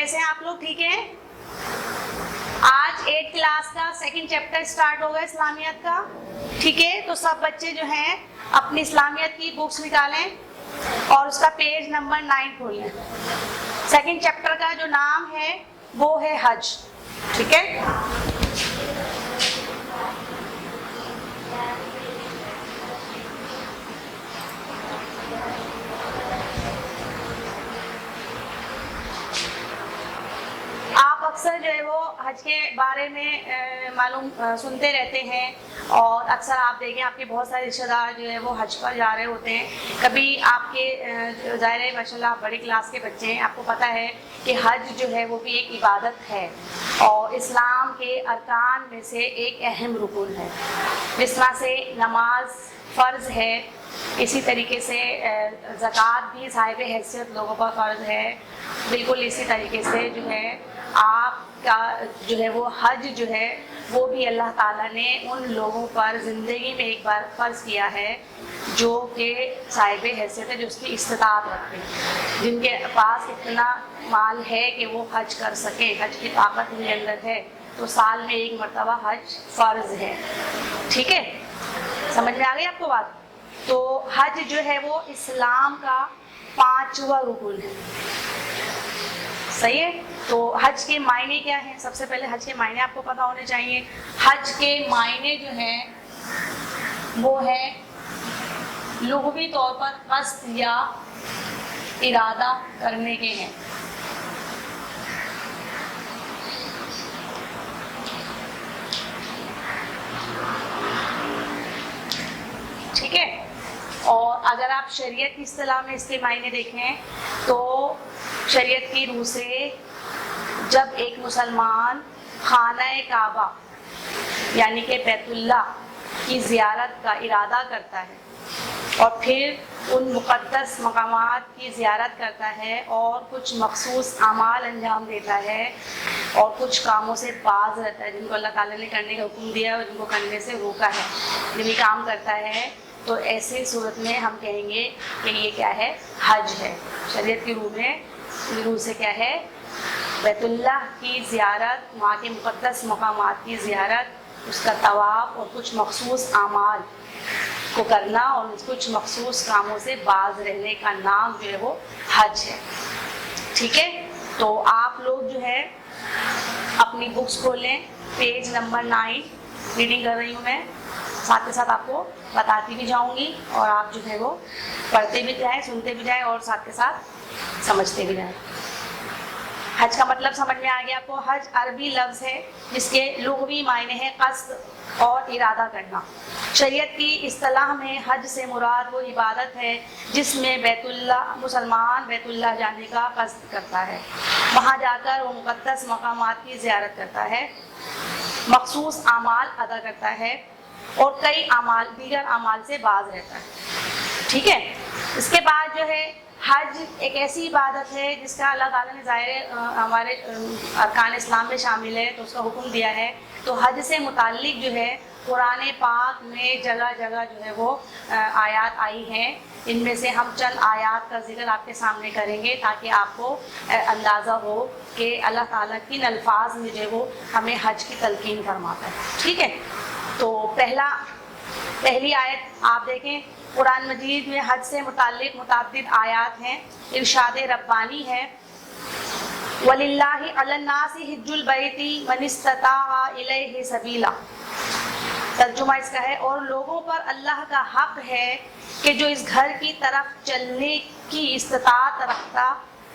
کیسے ہیں آپ لوگ؟ ٹھیک ہیں؟ آج 8 کلاس کا 2nd چیپٹر سٹارٹ ہوگا اسلامیات کا. ٹھیک ہے، تو سب بچے جو ہیں اپنی اسلامیات کی بکس نکالیں اور اس کا پیج نمبر 9 کھولیں. 2nd چیپٹر کا جو نام ہے وہ ہے حج. ٹھیک ہے، آپ اکثر جو ہے وہ حج کے بارے میں معلوم سنتے رہتے ہیں، اور اکثر آپ دیکھیں آپ کے بہت سارے رشتہ دار جو ہے وہ حج پر جا رہے ہوتے ہیں. کبھی آپ کے ظاہر ہے ماشاء اللہ بڑی کلاس کے بچے ہیں، آپ کو پتہ ہے کہ حج جو ہے وہ بھی ایک عبادت ہے اور اسلام کے ارکان میں سے ایک اہم رکن ہے. جس طرح سے نماز فرض ہے، اسی طریقے سے زکوٰۃ بھی صاحب حیثیت لوگوں پر فرض ہے. بالکل اسی طریقے سے جو ہے آپ کا جو ہے وہ حج جو ہے وہ بھی اللہ تعالیٰ نے ان لوگوں پر زندگی میں ایک بار فرض کیا ہے جو کہ صاحب حیثیت ہے، جو اس کی استطاعت رکھتے ہیں، جن کے پاس اتنا مال ہے کہ وہ حج کر سکیں، حج کی طاقت ان کے اندر ہے، تو سال میں 1 مرتبہ حج فرض ہے. ٹھیک ہے، سمجھ میں آ گئی آپ کو بات؟ تو حج جو ہے وہ اسلام کا 5واں رکن ہے. صحیح ہے؟ تو حج کے معنی کیا ہیں؟ سب سے پہلے حج کے معنی آپ کو پتہ ہونے چاہیے. حج کے معنی جو ہیں وہ ہے لغوی طور پر قصد یا ارادہ کرنے کے ہیں. ٹھیک ہے، اور اگر آپ شریعت کی اصطلاح میں اس کے معنی دیکھیں تو شریعت کی روح سے جب ایک مسلمان خانہ کعبہ یعنی کہ بیت اللہ کی زیارت کا ارادہ کرتا ہے اور پھر ان مقدس مقامات کی زیارت کرتا ہے اور کچھ مخصوص اعمال انجام دیتا ہے اور کچھ کاموں سے باز رہتا ہے جن کو اللہ تعالیٰ نے کرنے کا حکم دیا ہے اور جن کو کرنے سے روکا ہے، جب یہ کام کرتا ہے تو ایسی صورت میں ہم کہیں گے کہ یہ کیا ہے؟ حج ہے. شریعت کی روح سے کیا ہے؟ بیت اللہ کی زیارت، وہاں کے مقدس مقامات کی زیارت، اس کا طواف اور کچھ مخصوص اعمال کو کرنا اور کچھ مخصوص کاموں سے باز رہنے کا نام جو ہے وہ حج ہے. ٹھیک ہے، تو آپ لوگ جو ہے اپنی بکس کھولیں، پیج نمبر 9 ریڈنگ کر رہی ہوں میں، ساتھ کے ساتھ آپ کو بتاتی بھی جاؤں گی اور آپ جو ہے وہ پڑھتے بھی جائیں، سنتے بھی جائیں اور ساتھ کے ساتھ سمجھتے بھی جائیں. حج کا مطلب سمجھ میں آ گیا آپ کو؟ حج عربی لفظ ہے جس کے لغوی معنی ہے قصد اور ارادہ کرنا. شریعت کی اصطلاح میں حج سے مراد وہ عبادت ہے جس میں مسلمان بیت اللہ جانے کا قصد کرتا ہے، وہاں جا کر وہ مقدس مقامات کی زیارت کرتا ہے، مخصوص اعمال ادا کرتا ہے اور کئی دیگر اعمال سے باز رہتا ہے. ٹھیک ہے، اس کے بعد جو ہے حج ایک ایسی عبادت ہے جس کا اللہ تعالیٰ نے ظاہر ہمارے ارکان اسلام میں شامل ہے تو اس کا حکم دیا ہے. تو حج سے متعلق جو ہے قرآن پاک میں جگہ جگہ جو ہے وہ آیات آئی ہیں. ان میں سے ہم چند آیات کا ذکر آپ کے سامنے کریں گے تاکہ آپ کو اندازہ ہو کہ اللہ تعالیٰ کن الفاظ میں جو ہے وہ ہمیں حج کی تلقین فرماتا ہے. ٹھیک ہے، تو پہلی آیت آپ دیکھیں، قرآن مجید میں حج سے متعلق متعدد آیات ہیں. ارشاد ربانی ہے وَلِلَّهِ عَلَى النَّاسِ حِجُّ الْبَيْتِ مَنِ اسْتَطَاعَ إِلَيْهِ سَبِيلًا. ترجمہ اس کا ہے اور لوگوں پر اللہ کا حق ہے کہ جو اس گھر کی طرف چلنے کی استطاعت رکھتا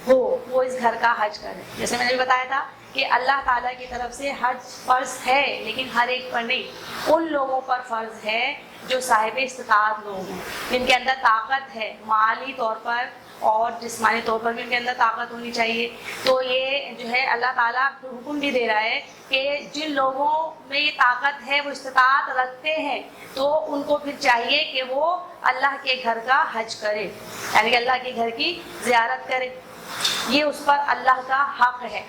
ہو وہ اس گھر کا حج کرے. جیسے میں نے بھی بتایا تھا کہ اللہ تعالیٰ کی طرف سے حج فرض ہے لیکن ہر ایک پر نہیں، ان لوگوں پر فرض ہے جو صاحب استطاعت لوگ ہیں، جن کے اندر طاقت ہے، مالی طور پر اور جسمانی طور پر بھی ان کے اندر طاقت ہونی چاہیے. تو یہ جو ہے اللہ تعالیٰ حکم بھی دے رہا ہے کہ جن لوگوں میں یہ طاقت ہے وہ استطاعت رکھتے ہیں تو ان کو پھر چاہیے کہ وہ اللہ کے گھر کا حج کرے، یعنی کہ اللہ کے گھر کی زیارت کرے. یہ اس پر اللہ کا حق ہے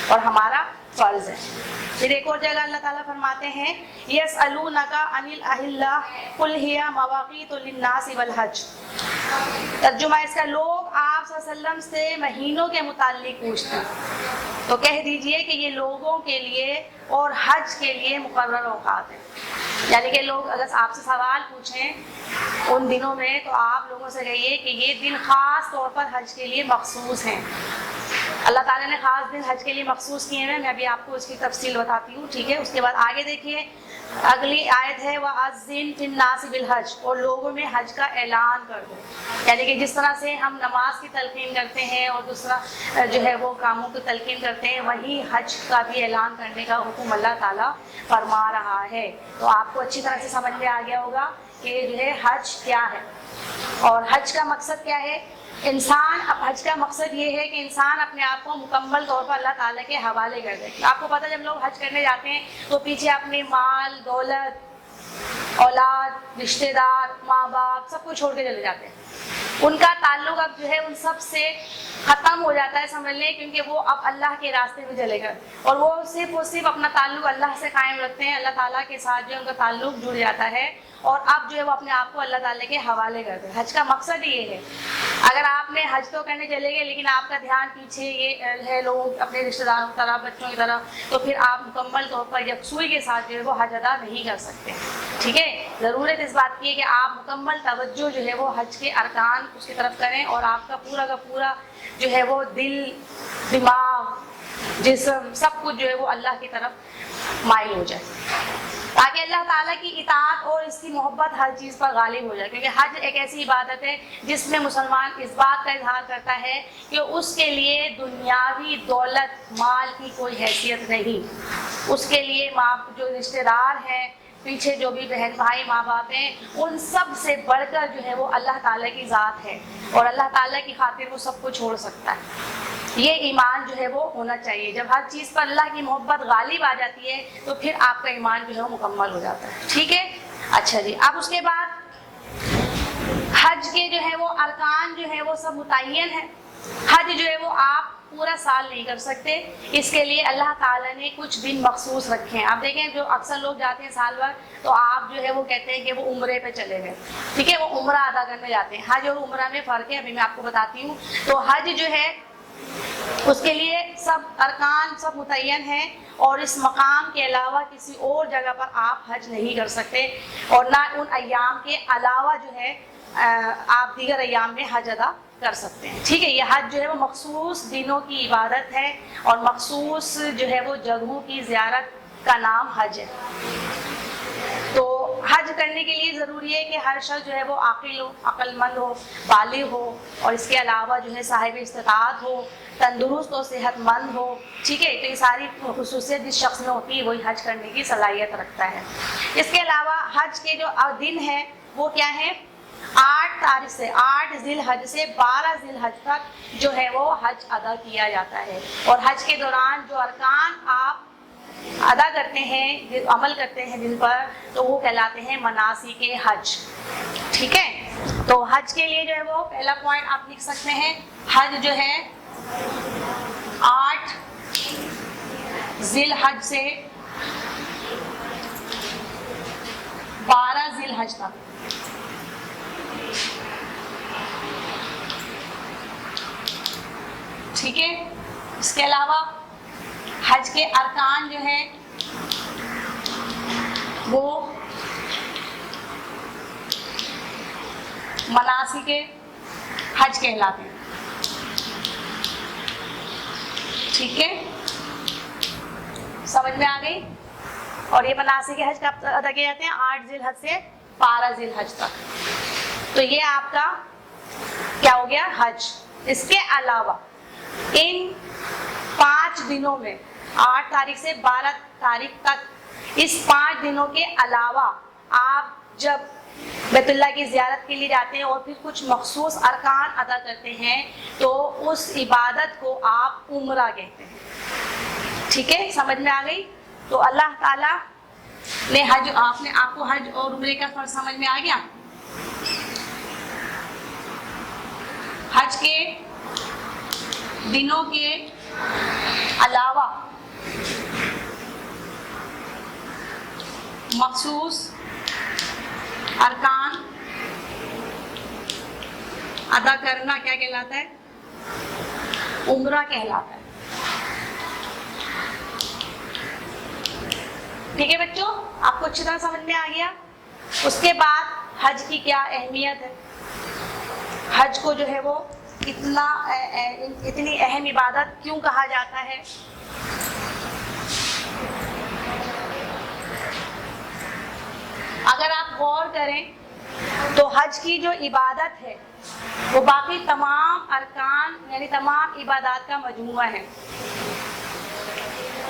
اور ہمارا فرض ہے۔ پھر ایک اور جگہ اللہ تعالیٰ فرماتے ہیں یسألونک عن الأہلة قل ہی مواقیت للناس والحج۔ ترجمہ اس کا، لوگ آپ صلی اللہ علیہ وسلم سے مہینوں کے متعلق پوچھتے ہیں تو کہہ دیجئے کہ یہ لوگوں کے لیے اور حج کے لیے مقرر اوقات ہیں۔ یعنی کہ لوگ اگر آپ سے سوال پوچھیں ان دنوں میں تو آپ لوگوں سے کہیے کہ یہ دن خاص طور پر حج کے لیے مخصوص ہیں۔ اللہ تعالیٰ نے خاص دن حج کے لیے مخصوص کیے ہیں، میں ابھی آپ کو اس کی تفصیل بتاتی ہوں، ٹھیک ہے۔ اس کے بعد آگے دیکھیے اگلی آیت ہے وَأَذِّن فِي النَّاسِ بِالْحَجِّ، اور لوگوں میں حج کا اعلان کر دو۔ یعنی کہ جس طرح سے ہم نماز کی تلقین کرتے ہیں اور دوسرا جو ہے وہ کاموں کی تلقین کرتے ہیں، وہی حج کا بھی اعلان کرنے کا حکم اللہ تعالیٰ فرما رہا ہے۔ تو آپ کو اچھی طرح سے سمجھ میں آ گیا ہوگا کہ جو ہے حج کیا ہے اور حج کا مقصد کیا ہے۔ حج کا مقصد یہ ہے کہ انسان اپنے آپ کو مکمل طور پر اللہ تعالیٰ کے حوالے کر دے۔ آپ کو پتہ جب لوگ حج کرنے جاتے ہیں تو پیچھے اپنے مال، دولت، اولاد، رشتہ دار، ماں باپ سب کو چھوڑ کے چلے جاتے ہیں۔ ان کا تعلق اب جو ہے ان سب سے ختم ہو جاتا ہے، سمجھ لیں، کیونکہ وہ اب اللہ کے راستے میں چلے گئے اور وہ صرف اپنا تعلق اللہ سے قائم رکھتے ہیں۔ اللہ تعالیٰ کے ساتھ جو ان کا تعلق جڑ جاتا ہے اور اب جو ہے وہ اپنے آپ کو اللہ تعالیٰ کے حوالے کرتے ہیں۔ حج کا مقصد یہ ہے، اگر آپ نے حج تو کرنے چلے گئے لیکن آپ کا دھیان پیچھے یہ ہے لوگ اپنے رشتہ داروں کی طرح، بچوں کی طرح، تو پھر آپ مکمل طور پر یکسوئی کے ساتھ جو ہے وہ حج ادا نہیں کر سکتے، ٹھیک ہے۔ ضرورت اس بات کی ہے کہ آپ مکمل توجہ جو ہے وہ حج کے ارکان اس کی طرف کریں اور آپ کا پورا جو ہے وہ دل، دماغ، جسم سب کچھ جو ہے وہ اللہ کی طرف مائل ہو جائے، تاکہ اللہ تعالیٰ کی اطاعت اور اس کی محبت ہر چیز پر غالب ہو جائے۔ کیونکہ حج ایک ایسی عبادت ہے جس میں مسلمان اس بات کا اظہار کرتا ہے کہ اس کے لیے دنیاوی دولت، مال کی کوئی حیثیت نہیں، اس کے لیے جو رشتہ دار ہیں، پیچھے جو بھی بہن بھائی ماں باپ ہیں، ان سب سے بڑھ کر جو ہے وہ اللہ تعالیٰ کی ذات ہے اور اللہ تعالیٰ کی خاطر وہ سب کو چھوڑ سکتا ہے۔ یہ ایمان جو ہے وہ ہونا چاہیے۔ جب ہر چیز پر اللہ کی محبت غالب آ جاتی ہے تو پھر آپ کا ایمان جو ہے وہ مکمل ہو جاتا ہے، ٹھیک ہے۔ اچھا جی، اب اس کے بعد حج کے جو ہے وہ ارکان جو ہے وہ سب متعین ہیں۔ حج جو ہے وہ آپ پورا سال نہیں کر سکتے، اس کے لیے اللہ تعالیٰ نے کچھ دن مخصوص رکھے ہیں۔ آپ دیکھیں جو اکثر لوگ جاتے ہیں سال بھر تو آپ جو ہے وہ کہتے ہیں کہ وہ عمرے پہ چلے گئے، ٹھیک ہے، وہ عمرہ ادا کرنے جاتے ہیں۔ حج اور عمرہ میں فرق ہے، ابھی میں آپ کو بتاتی ہوں۔ تو حج جو ہے اس کے لیے سب ارکان سب متعین ہیں اور اس مقام کے علاوہ کسی اور جگہ پر آپ حج نہیں کر سکتے اور نہ ان ایام کے علاوہ جو ہے آپ دیگر ایام میں حج ادا کر سکتے ہیں، ٹھیک ہے۔ یہ حج جو ہے وہ مخصوص دنوں کی عبادت ہے اور مخصوص جو ہے وہ جگہوں کی زیارت کا نام حج ہے۔ تو حج کرنے کے لیے ضروری ہے کہ ہر شخص جو ہے وہ عاقل ہو، عقل مند ہو، بالغ ہو اور اس کے علاوہ جو ہے صاحب استطاعت ہو، تندرست و صحت مند ہو، ٹھیک ہے۔ تو یہ ساری خصوصیت جس شخص میں ہوتی ہے وہی حج کرنے کی صلاحیت رکھتا ہے۔ اس کے علاوہ حج کے جو دن ہیں وہ کیا ہیں؟ 8 تاریخ سے 8 ذی الحج سے 12 ذی الحج تک جو ہے وہ حج ادا کیا جاتا ہے اور حج کے دوران جو ارکان آپ ادا کرتے ہیں، عمل کرتے ہیں جن پر، تو وہ کہلاتے ہیں مناسک حج، ٹھیک ہے۔ تو حج کے لیے جو ہے وہ پہلا پوائنٹ آپ لکھ سکتے ہیں، حج جو ہے 8 ذی الحج سے 12 ذی الحج تک، ٹھیک ہے۔ اس کے علاوہ حج کے ارکان جو ہیں وہ مناسک حج کہلاتے ہیں، ٹھیک ہے، سمجھ میں آ گئی۔ اور یہ مناسک حج کب ادا کیے جاتے ہیں؟ 8 ذی الحج سے 12 ذی الحج تک۔ تو یہ آپ کا کیا ہو گیا؟ حج۔ اس کے علاوہ ان 5 دنوں میں 8 تاریخ سے 12 تاریخ تک، اس 5 دنوں کے علاوہ آپ جب بیت اللہ کی زیارت کے لیے جاتے ہیں اور پھر کچھ مخصوص ارکان ادا کرتے ہیں تو اس عبادت کو آپ عمرہ کہتے ہیں، ٹھیک ہے، سمجھ میں آ گئی۔ تو اللہ تعالیٰ نے آپ کو حج اور عمرے کا فرق سمجھ میں آ گیا۔ حج کے دنوں کے علاوہ मखसूस अरकान अदा करना क्या कहलाता है? उम्रा कहलाता है। ठीक है बच्चों, आपको अच्छी तरह समझ में आ गया। उसके बाद हज की क्या अहमियत है, हज को जो है वो इतनी अहम इबादत क्यों कहा जाता है। अगर आप गौर करें तो हज की जो इबादत है वो बाकी तमाम अरकान यानी तमाम इबादत का मजमूआ है।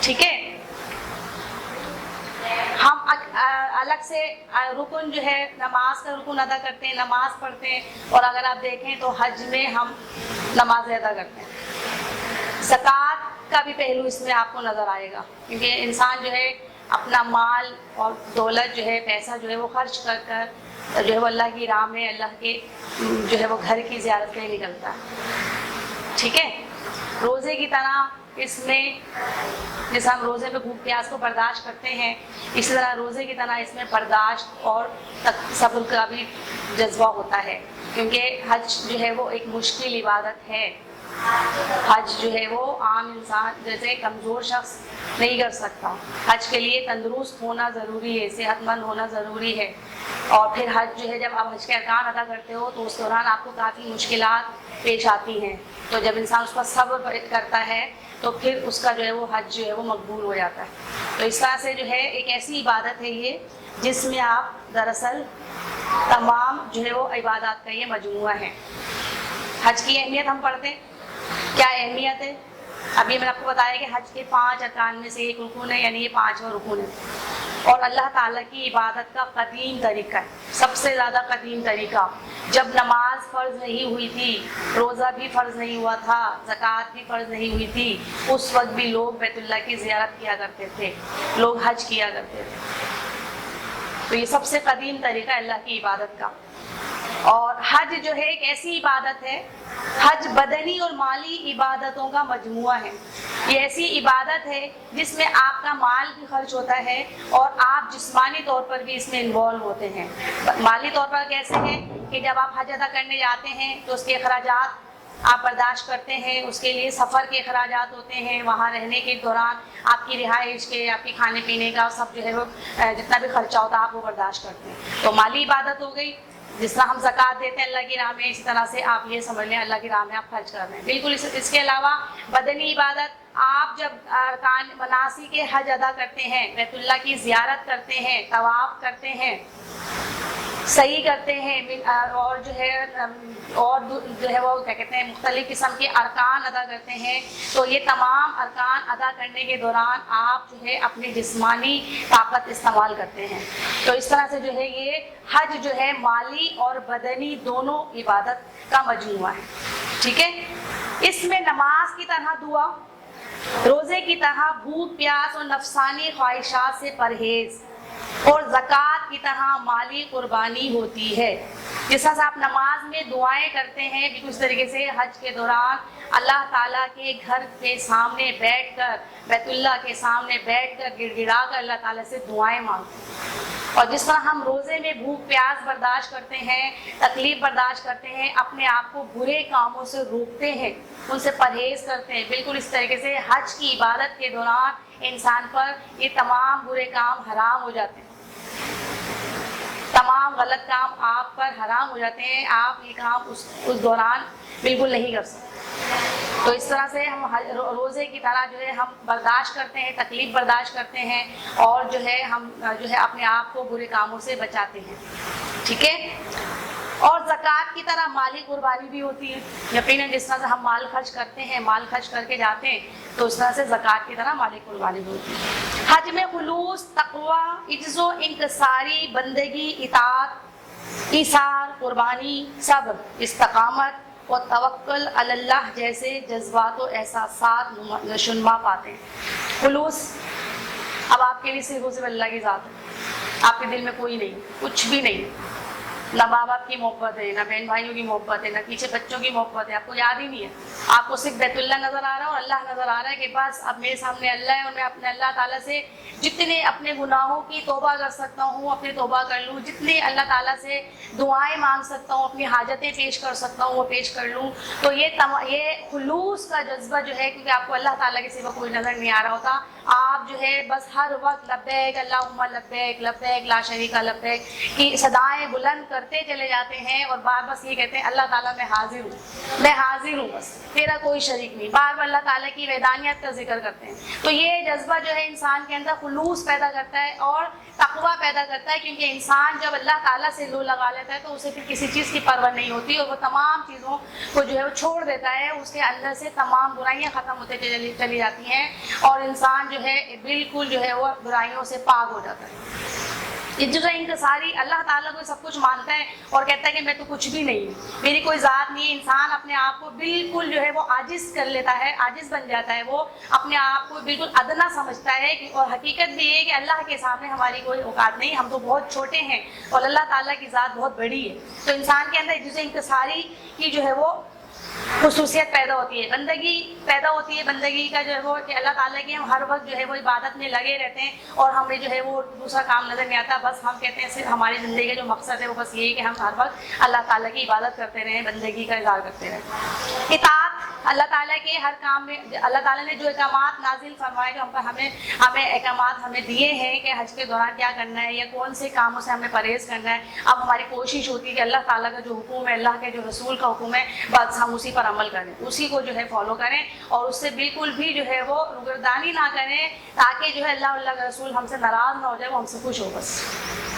ठीक है, हम अलग से रुकन जो है नमाज का रुकन अदा करते हैं, नमाज पढ़ते हैं, और अगर आप देखें तो हज में हम नमाज अदा करते हैं। ज़कात का भी पहलू इसमें आपको नज़र आएगा, क्योंकि इंसान जो है अपना माल और दौलत जो है, पैसा जो है वो खर्च कर कर जो है वो अल्लाह की राह में, अल्लाह के जो है वो घर की ज़ियारत के लिए निकलता है। ठीक है, रोज़े की तरह इसमें जैसे हम रोज़े पे भूख प्यास को बर्दाश्त करते हैं, इसी तरह रोज़े की तरह इसमें बर्दाश्त और सब्र का भी जज्बा होता है, क्योंकि हज जो है वो एक मुश्किल इबादत है। हज जो है वो आम इंसान जैसे कमज़ोर शख्स नहीं कर सकता। हज के लिए तंदुरुस्त होना ज़रूरी है, सेहतमंद होना ज़रूरी है। और फिर हज जो है, जब आप हज के अरकान अदा करते हो तो उस दौरान आपको काफ़ी मुश्किलात पेश आती हैं, तो जब इंसान उस पर सब्र करता है तो फिर उसका जो है वो हज जो है वो मकबूल हो जाता है। तो इस तरह से जो है एक ऐसी इबादत है ये जिसमें आप दरअसल तमाम जो है वो इबादत का ये मजमूआ है। हज की अहमियत हम पढ़ते हैं, क्या अहमियत है? अभी मैंने आपको बताया कि हज के 5 अरकान में से एक रुकन है, यानी ये 5वां रुकन है, और अल्लाह ताला की इबादत का कदीम तरीका है, सबसे ज़्यादा कदीम तरीका। जब नमाज फ़र्ज़ नहीं हुई थी, रोज़ा भी फ़र्ज़ नहीं हुआ था, ज़कात भी फ़र्ज़ नहीं हुई थी, उस वक्त भी लोग बैतुल्लाह की ज़ियारत किया करते थे, लोग हज किया करते थे। तो ये सबसे कदीम तरीका है अल्लाह की इबादत का। और हज जो है एक ऐसी इबादत है, हज बदनी और माली इबादतों का मजमुआ है। ये ऐसी इबादत है जिसमें आपका माल भी खर्च होता है और आप जिस्मानी तौर पर भी इसमें इन्वॉल्व होते हैं। माली तौर पर कैसे हैं कि जब आप हज अदा करने जाते हैं तो उसके अखराजात आप बर्दाश्त करते हैं, उसके लिए सफ़र के अखराजात होते हैं, वहाँ रहने के दौरान आपकी रिहाइश के, आपकी खाने पीने का सब जो है वो जितना भी खर्चा होता है आप वो बर्दाश्त करते हैं। तो माली इबादत हो गई। जिस तरह हम ज़कात देते हैं अल्लाह की राह में, इसी तरह से आप ये समझ लें अल्लाह की राह में आप खर्च कर रहे हैं। बिल्कुल इसके अलावा बदनी इबादत, आप जब अरकान मनासी के हज अदा करते हैं, बैतुल्लाह की ज़ियारत करते हैं, तवाफ़ करते हैं, सही करते हैं, और जो है वो क्या कहते हैं मुख्तलिफ़ किस्म के अरकान अदा करते हैं, तो ये तमाम अरकान अदा करने के दौरान आप जो है अपनी जिस्मानी ताकत इस्तेमाल करते हैं। तो इस तरह से जो है ये हज जो है माली और बदनी दोनों इबादत का मजमूआ है। ठीक है, इसमें नमाज की तरह दुआ, रोज़े की तरह भूख प्यास और नफसानी ख्वाहिशात से परहेज़, और ज़कात की तरह माली कुर्बानी होती है। जिस तरह से आप नमाज में दुआएं करते हैं, बिल्कुल उस तरीके से हज के दौरान अल्लाह ताला के घर के सामने बैठकर, बैतुल्लाह के सामने बैठकर गिड़गिड़ा कर अल्लाह ताला से दुआएं मांगते हैं। और जिस तरह हम रोज़े में भूख प्यास बर्दाश्त करते हैं, तकलीफ़ बर्दाश्त करते हैं, अपने आप को बुरे कामों से रोकते हैं, उनसे परहेज़ करते हैं, बिल्कुल इस तरीके से हज की इबादत के दौरान इंसान पर ये तमाम बुरे काम हराम हो जाते हैं, तमाम गलत काम आप पर हराम हो जाते हैं। आप ये काम उस दौरान बिल्कुल नहीं कर सकते। तो इस तरह से हम रोज़े की तरह जो है हम बर्दाश्त करते हैं, तकलीफ़ बर्दाश्त करते हैं, और जो है हम जो है अपने आप को बुरे कामों से बचाते हैं। ठीक है, और ज़कात की तरह माली कुर्बानी भी होती है। यकीनन जिस तरह से हम माल खर्च करते हैं, माल खर्च करके जाते हैं, तो उस तरह से ज़कात की तरह माली कुर्बानी भी होती है। हज में खुलूस, तक़वा, इज्ज़ो इंकसारी, बंदगी, इताअत, ईसार, कुर्बानी, सब्र, इस्तक़ामत और तवक्कुल अल्लाह जैसे जज्बात और एहसासात नशुनमा पाते हैं। खुलूस, अब आपके लिए सिर्फ अल्लाह की ज़ात है, आपके दिल में कोई नहीं, कुछ भी नहीं, ना माँ बाप की मोहब्बत है, ना बहन भाइयों की मोहब्बत है, ना पीछे बच्चों की मोहब्बत है, आपको याद ही नहीं है। आपको सिर्फ बैतुल्ला नजर आ रहा है और अल्लाह नजर आ रहा है कि बस अब मेरे सामने अल्लाह है और मैं अपने अल्लाह ताला से जितने अपने गुनाहों की तौबा कर सकता हूँ अपनी तौबा कर लूँ, जितने अल्लाह ताला से दुआएं मांग सकता हूँ, अपनी हाजतें पेश कर सकता हूँ वो पेश कर लूँ। तो ये खुलूस का जज्बा जो है, क्योंकि आपको अल्लाह ताला के सिवा कोई नजर नहीं आ रहा होता, आप जो है बस हर वक्त लब्बैक अल्लाहुम्मा लब्बैक लब्बैक ला शरीका लब्बैक की सदाएं बुलंद करते चले जाते हैं और बार बस ये कहते हैं अल्लाह ताला मैं हाजिर हूँ, बस तेरा कोई शरीक नहीं। बार बार अल्लाह ताला की वहदानियत का जिक्र करते हैं। तो ये जज्बा जो है इंसान के अंदर खुलूस पैदा करता है और तकवा पैदा करता है, क्योंकि इंसान जब अल्लाह ताला से लो लगा लेता है तो उसे फिर किसी चीज़ की परवाह नहीं होती और वो तमाम चीज़ों को जो है वो छोड़ देता है, उसके अंदर से तमाम बुराइयां ख़त्म होते चली जाती हैं और इंसान जो है बिल्कुल जो है वो बुराइयों से पाक हो जाता है। जो इंकसारी अल्लाह ताला को सब कुछ मानता है और कहता है कि मैं तो कुछ भी नहीं हूँ, मेरी कोई ज़ात नहीं है। इंसान अपने आप को बिल्कुल जो है वो आजिज़ कर लेता है, आजिज़ बन जाता है, वो अपने आप को बिल्कुल अदना समझता है और हकीकत भी है कि अल्लाह के सामने हमारी कोई औकात नहीं, हम तो बहुत छोटे हैं और अल्लाह ताला की ज़ात बहुत बड़ी है। तो इंसान के अंदर जो इंकसारी की जो है वो खुसूसियत पैदा होती है, बंदगी पैदा होती है। बंदगी का जो है वो कि अल्लाह ताला की हम हर वक्त जो है वो इबादत में लगे रहते हैं और हमें जो है वो दूसरा काम नज़र नहीं आता। बस हम कहते हैं सिर्फ हमारी ज़िंदगी का जो मकसद है वो बस ये है कि हम हर वक्त अल्लाह ताला की इबादत करते रहें, बंदगी का इज़हार करते रहें। इताअत अल्लाह ताला के हर काम में अल्लाह ताला ने जो अहकामात नाजिल फरमाए, जो हमें अहकामात हमें दिए हैं कि हज के दौरान क्या करना है या कौन से कामों से हमें परहेज़ करना है, अब हमारी कोशिश होती है कि अल्लाह ताला का जो हुक्म है, अल्लाह के जो रसूल का हुक्म है, बस हम उसी पर अमल करें, उसी को जो है फॉलो करें और उससे बिल्कुल भी जो है वो रुगरदानी ना करें, ताकि जो है अल्लाह का रसूल हमसे नाराज़ ना हो जाए, वो हमसे खुश हो बस।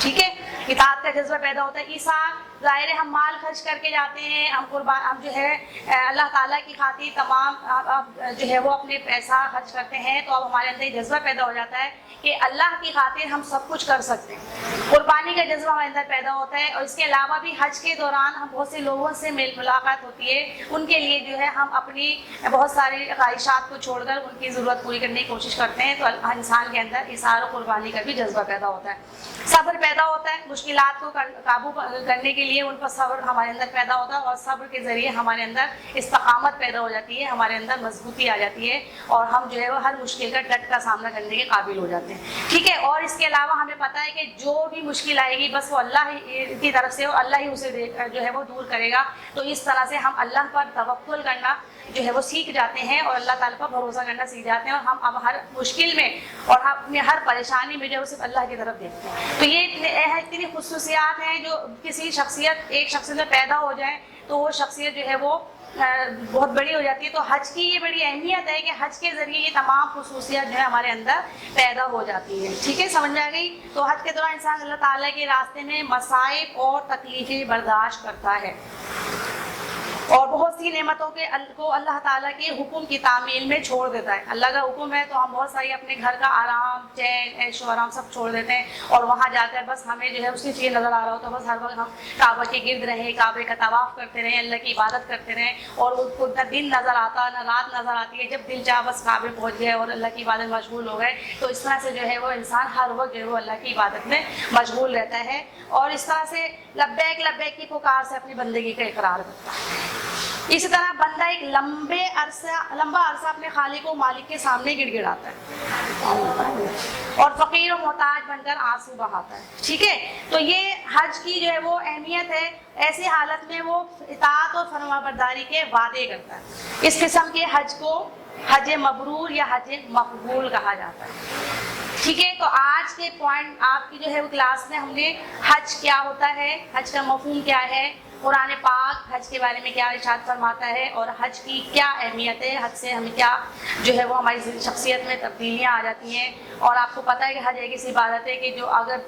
ठीक है, इताअत का जज्बा पैदा होता है। ईसा ज़ाहिर है हम माल खर्च करके जाते हैं, हम जो है अल्लाह ताला की खातिर तमाम जो है वो अपने पैसा खर्च करते हैं, तो अब हमारे अंदर ये जज्बा पैदा हो जाता है कि अल्लाह की खातिर हम सब कुछ कर सकते हैं। कुर्बानी का जज्बा हमारे अंदर पैदा होता है और इसके अलावा भी हज के दौरान हम बहुत से लोगों से मेल मुलाकात होती है, उनके लिए जो है हम अपनी बहुत सारी ख्वाहिशात को छोड़कर उनकी ज़रूरत पूरी करने की कोशिश करते हैं। तो इंसान के अंदर इसार और कुर्बानी का भी जज्बा पैदा होता है। सब्र पैदा होता है, मुश्किलात को काबू करने के लिए उन पर सब्र हमारे अंदर पैदा होता है और सब्र के ज़रिए हमारे अंदर इस्तकामत पैदा हो जाती है, हमारे अंदर मजबूती आ जाती है और हम जो है वो हर मुश्किल का डट का सामना करने के काबिल हो जाते हैं। ठीक है, और इसके अलावा हमें पता है कि जो भी मुश्किल आएगी बस वो अल्लाह की तरफ से और अल्लाह ही उसे जो है वो दूर करेगा। तो इस तरह से हम अल्लाह पर तवक्कुल करना जो है वो सीख जाते हैं और अल्लाह ताला पर भरोसा करना सीख जाते हैं और हम अब हर मुश्किल में और अपने हर परेशानी में जो है सिर्फ अल्लाह की तरफ देखते हैं। तो ये इतनी खुसूसियात हैं जो किसी एक शख्सियत में पैदा हो जाए तो वो शख्सियत जो है वो बहुत बड़ी हो जाती है। तो हज की ये बड़ी अहमियत है कि हज के ज़रिए ये तमाम खुसूसियत जो है हमारे अंदर पैदा हो जाती है। ठीक है, समझ में आ गई। तो हज के दौरान इंसान अल्लाह ताला के रास्ते में मसाइब और तकलीफ़ें बर्दाश्त करता है और बहुत सी नेमतों को अल्लाह ताला के हुक्म की तामील में छोड़ देता है। अल्लाह का हुक्म है तो हम बहुत सारी अपने घर का आराम, चैन, ऐशो आराम सब छोड़ देते हैं और वहाँ जाकर बस हमें जो है उसकी चीज़ नज़र आ रहा हो तो बस हर वक्त हम काबा के गिर्द रहें, काबे का तवाफ़ करते रहें, अल्लाह की इबादत करते रहें और उसको न दिन नज़र आता न रात नज़र आती है। जब दिल चाह बस काबे पहुँच गए और अल्लाह की इबादत मशगूल हो गए। तो इस तरह से जो है वो इंसान हर वक्त जो है वो अल्लाह की इबादत में मशगूल रहता है और इस तरह से लब्बैक लब्बैक की पुकार से अपनी बंदगी का इकरार करता है। इसी तरह बंदा एक लंबा अरसा अपने खालिक व मालिक के सामने गिड़गिड़ाता है और फ़कीर और मोहताज बनकर आंसू बहाता है। ठीक है, तो ये हज की जो है वो अहमियत है। ऐसी हालत में वो इताअत और फरमाबरदारी के वादे करता है। इस किस्म के हज को हज मबरूर या हज मकबूल कहा जाता है। ठीक है, तो आज के पॉइंट आपकी जो है वो क्लास में हमने हज क्या होता है, हज का मफ़हूम क्या है, कुरान पाक हज के बारे में क्या इरशाद फरमाता है और हज की क्या अहमियत है, हज से हमें क्या जो है वो हमारी शख्सियत में तब्दीलियाँ आ जाती हैं। और आपको पता है कि हज एक ऐसी इबादत है कि जो अगर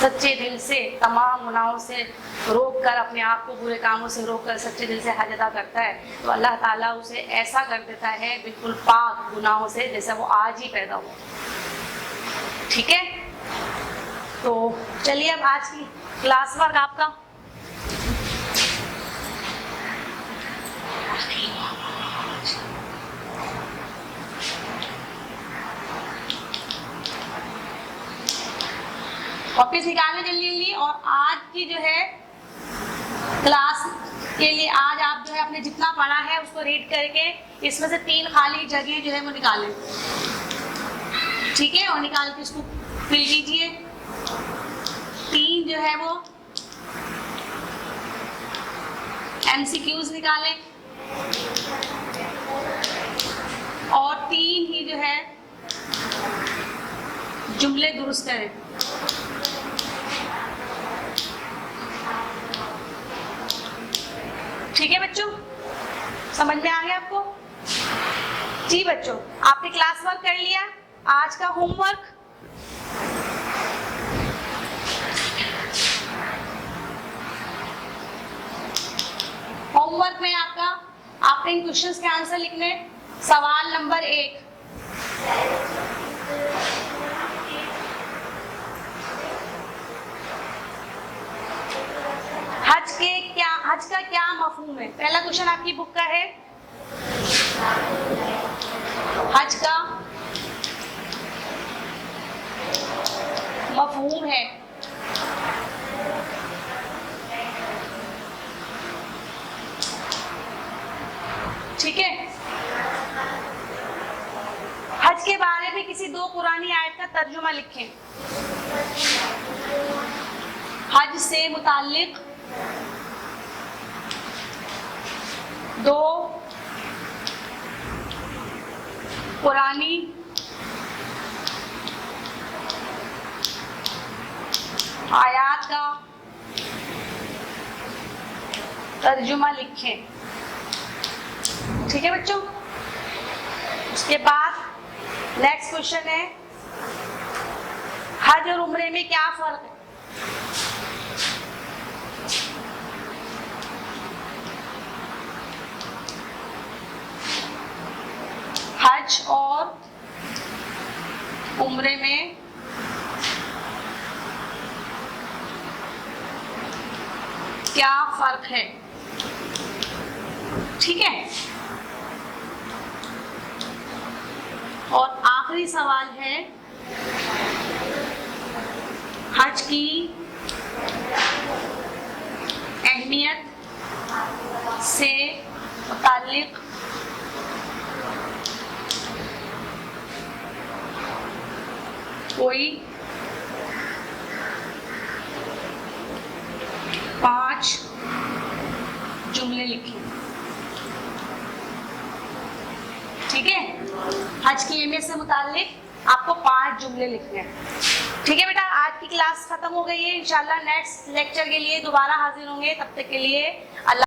सच्चे दिल से तमाम गुनाहों से रोक कर, अपने आप को बुरे कामों से रोक कर सच्चे दिल से हज अदा करता है तो अल्लाह ताला उसे ऐसा कर देता है बिल्कुल पाक गुनाहों से जैसा वो आज ही पैदा हो। ठीक है, तो चलिए अब आज की क्लास वर्क आपका कॉपीज निकालने जल्दी और आज की जो है کلاس کے لیے آج آپ جو ہے اپنے جتنا پڑھا ہے اس کو ریڈ کر کے اس میں سے 3 خالی جگہ جو ہے وہ نکالیں، ٹھیک ہے، اور نکال کے اس کو فل کیجئے. 3 جو ہے وہ MCQs نکالیں اور 3 ہی جو ہے جملے درست کریں. ٹھیک ہے بچوں، سمجھ میں آ گیا آپ کو؟ جی بچوں، آپ نے کلاس ورک کر لیا؟ آج کا ہوم ورک میں آپ نے ان کوشچنز کے آنسر لکھنے. سوال نمبر 1، حج کا کیا مفہوم ہے؟ پہلا کوشچن آپ کی بک کا ہے، حج کا مفہوم ہے. ٹھیک ہے، حج کے بارے میں کسی 2 قرآنی آیت کا ترجمہ لکھیں. حج سے متعلق 2 قرآنی آیات کا ترجمہ لکھیں. ٹھیک ہے بچوں، اس کے بعد نیکسٹ کوشچن ہے، حج اور عمرے میں کیا فرق ہے؟ حج اور عمرے میں کیا فرق ہے؟ ٹھیک ہے، اور آخری سوال ہے، حج کی اہمیت سے متعلق کوئی 5 جملے لکھیں. ٹھیک ہے، حج کی اہمیت سے متعلق آپ کو 5 جملے لکھنے ہیں. ٹھیک ہے بیٹا، آج کی کلاس ختم ہو گئی ہے. انشاءاللہ نیکسٹ لیکچر کے لیے دوبارہ حاضر ہوں گے. تب تک کے لیے اللہ